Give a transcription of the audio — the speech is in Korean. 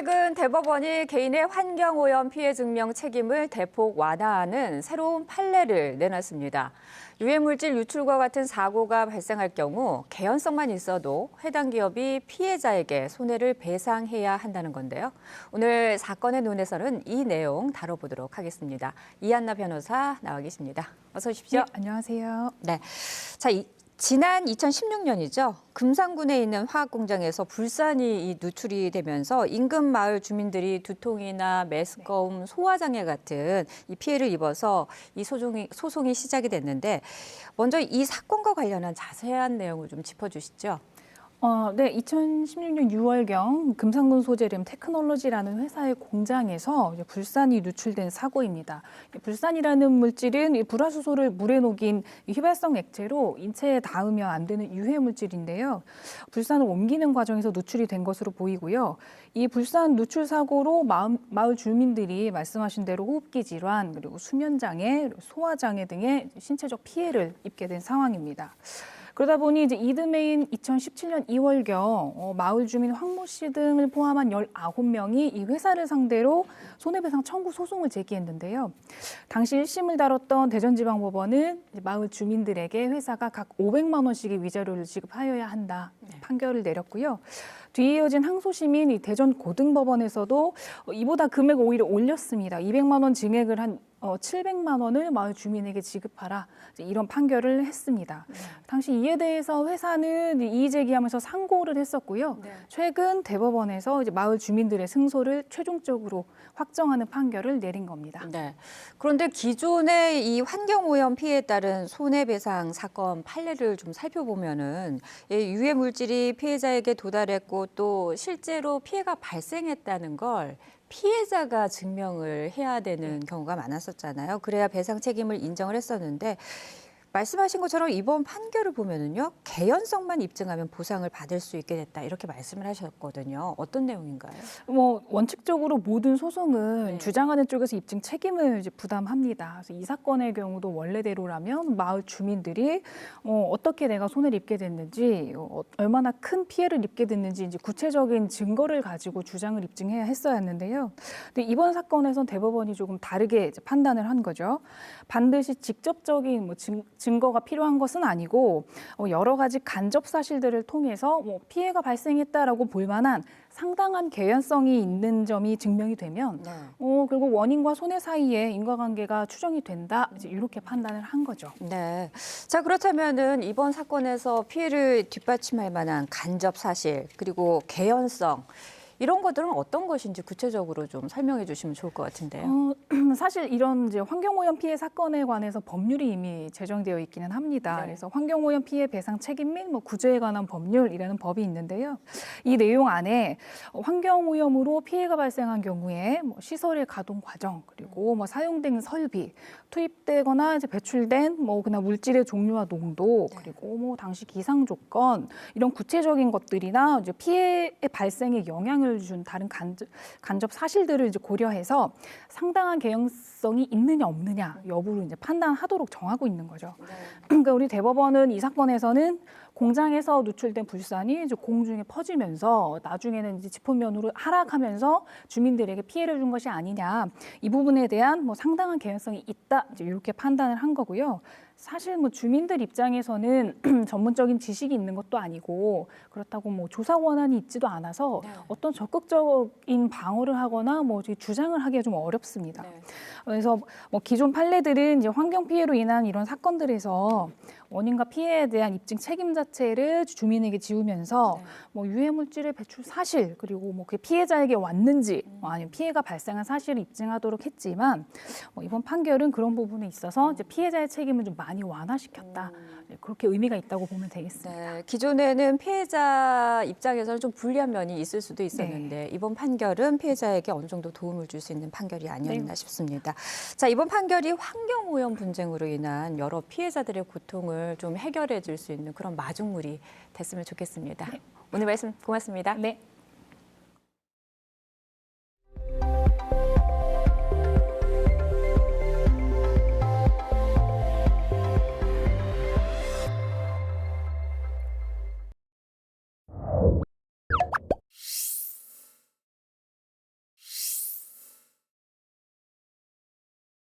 최근 대법원이 개인의 환경오염 피해 증명 책임을 대폭 완화하는 새로운 판례를 내놨습니다. 유해물질 유출과 같은 사고가 발생할 경우 개연성만 있어도 해당 기업이 피해자에게 손해를 배상해야 한다는 건데요. 오늘 사건의 눈에서는 이 내용 다뤄보도록 하겠습니다. 이한나 변호사 나와 계십니다. 어서 오십시오. 네, 안녕하세요. 네, 자, 지난 2016년이죠. 금산군에 있는 화학공장에서 불산이 누출이 되면서 인근 마을 주민들이 두통이나 메스꺼움, 소화장애 같은 이 피해를 입어서 이 소송이 시작이 됐는데 먼저 이 사건과 관련한 자세한 내용을 좀 짚어주시죠. 네, 2016년 6월경 금산군 소재림 테크놀로지라는 회사의 공장에서 불산이 누출된 사고입니다. 불산이라는 물질은 불화수소를 물에 녹인 휘발성 액체로 인체에 닿으면 안 되는 유해 물질인데요. 불산을 옮기는 과정에서 누출이 된 것으로 보이고요. 이 불산 누출 사고로 마을 주민들이 말씀하신 대로 호흡기 질환, 그리고 수면장애, 소화장애 등의 신체적 피해를 입게 된 상황입니다. 그러다 보니 이제 이듬해인 2017년 2월경 마을 주민 황모 씨 등을 포함한 19명이 이 회사를 상대로 손해배상 청구 소송을 제기했는데요. 당시 1심을 다뤘던 대전지방법원은 마을 주민들에게 회사가 각 500만 원씩의 위자료를 지급하여야 한다 판결을 내렸고요. 뒤에 이어진 항소심인 이 대전고등법원에서도 이보다 금액을 오히려 올렸습니다. 200만 원 증액을 한 700만 원을 마을 주민에게 지급하라 이런 판결을 했습니다. 당시 이에 대해서 회사는 이의 제기하면서 상고를 했었고요. 최근 대법원에서 이제 마을 주민들의 승소를 최종적으로 확정하는 판결을 내린 겁니다. 네. 그런데 기존의 이 환경오염 피해에 따른 손해배상 사건 판례를 좀 살펴보면은 유해 물질이 피해자에게 도달했고 또 실제로 피해가 발생했다는 걸 피해자가 증명을 해야 되는 경우가 많았었잖아요. 그래야 배상 책임을 인정을 했었는데 말씀하신 것처럼 이번 판결을 보면은요, 개연성만 입증하면 보상을 받을 수 있게 됐다 이렇게 말씀을 하셨거든요. 어떤 내용인가요? 원칙적으로 모든 소송은 주장하는 쪽에서 입증 책임을 이제 부담합니다. 그래서 이 사건의 경우도 원래대로라면 마을 주민들이 어떻게 내가 손해를 입게 됐는지, 얼마나 큰 피해를 입게 됐는지 이제 구체적인 증거를 가지고 주장을 입증해야 했어야 했는데요. 근데 이번 사건에선 대법원이 조금 다르게 이제 판단을 한 거죠. 반드시 직접적인 증거가 필요한 것은 아니고 여러 가지 간접 사실들을 통해서 피해가 발생했다라고 볼 만한 상당한 개연성이 있는 점이 증명이 되면 그리고 원인과 손해 사이에 인과관계가 추정이 된다 이제 이렇게 판단을 한 거죠. 네. 자, 그렇다면은 이번 사건에서 피해를 뒷받침할 만한 간접 사실 그리고 개연성 이런 것들은 어떤 것인지 구체적으로 좀 설명해 주시면 좋을 것 같은데요. 사실 이런 이제 환경오염 피해 사건에 관해서 법률이 이미 제정되어 있기는 합니다. 그래서 환경오염 피해 배상 책임 및 구제에 관한 법률이라는 법이 있는데요. 이 내용 안에 환경오염으로 피해가 발생한 경우에 시설의 가동 과정 그리고 사용된 설비, 투입되거나 이제 배출된 그냥 물질의 종류와 농도 그리고 당시 기상 조건 이런 구체적인 것들이나 이제 피해의 발생에 영향을 준 다른 간접 사실들을 이제 고려해서 상당한 개연성이 있느냐 없느냐 여부를 이제 판단하도록 정하고 있는 거죠. 그러니까 우리 대법원은 이 사건에서는 공장에서 누출된 불산이 이제 공중에 퍼지면서 나중에는 이제 지표면으로 하락하면서 주민들에게 피해를 준 것이 아니냐 이 부분에 대한 상당한 개연성이 있다 이제 이렇게 판단을 한 거고요. 사실 주민들 입장에서는 전문적인 지식이 있는 것도 아니고 그렇다고 조사 권한이 있지도 않아서 어떤 적극적인 방어를 하거나 주장을 하기가 좀 어렵습니다. 그래서 기존 판례들은 이제 환경 피해로 인한 이런 사건들에서 원인과 피해에 대한 입증 책임 자체를 주민에게 지우면서 유해 물질의 배출 사실 그리고 그게 피해자에게 왔는지 아니면 피해가 발생한 사실을 입증하도록 했지만 이번 판결은 그런 부분에 있어서 이제 피해자의 책임을 좀 많이 완화시켰다. 그렇게 의미가 있다고 보면 되겠습니다. 네, 기존에는 피해자 입장에서는 좀 불리한 면이 있을 수도 있었는데 이번 판결은 피해자에게 어느 정도 도움을 줄 수 있는 판결이 아니었나 싶습니다. 자, 이번 판결이 환경오염 분쟁으로 인한 여러 피해자들의 고통을 좀 해결해 줄 수 있는 그런 마중물이 됐으면 좋겠습니다. 오늘 말씀 고맙습니다. 네.